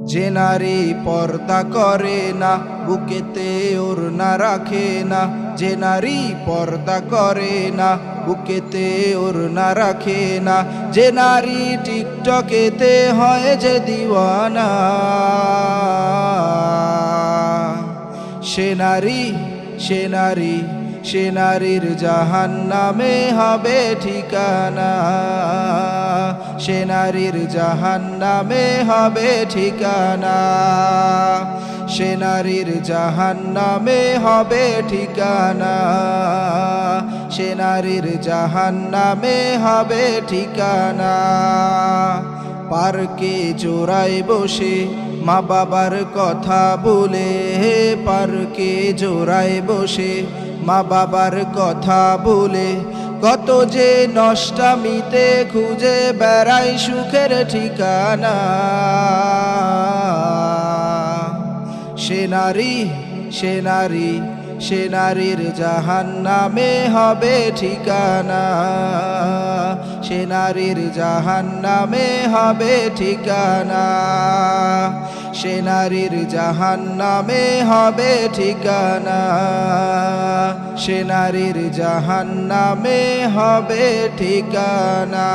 যে নারী পর্দা করে না, বুকেতে ওড়না রাখে না। যে নারী পর্দা করে না, বুকেতে ওড়না রাখে না। যে নারী টিকটকেতে হয় যে দিওয়ানা, সে নারী, সে নারী, সে নারীর জাহান্নামে হবে ঠিকানা। সে নারীর জাহান্নামে হবে ঠিকানা। সে নারীর জাহান্নামে হবে ঠিকানা। সে নারীর জাহান্নামে হবে ঠিকানা। পার্কে জোড়ায় বসে মা বাবার কথা বলে, পার্কে জোড়ায় বসে মা বাবার কথা বলে, কত যে নষ্টামিতে খুঁজে বেড়াই সুখের ঠিকানা। সে নারী, সে নারী, সে নারীর জাহান্নামে হবে ঠিকানা। সে নারীর জাহান্নামে হবে ঠিকানা। সে নারীর জাহান্নামে হবে ঠিকানা। সে নারীর জাহান্নামে হবে ঠিকানা।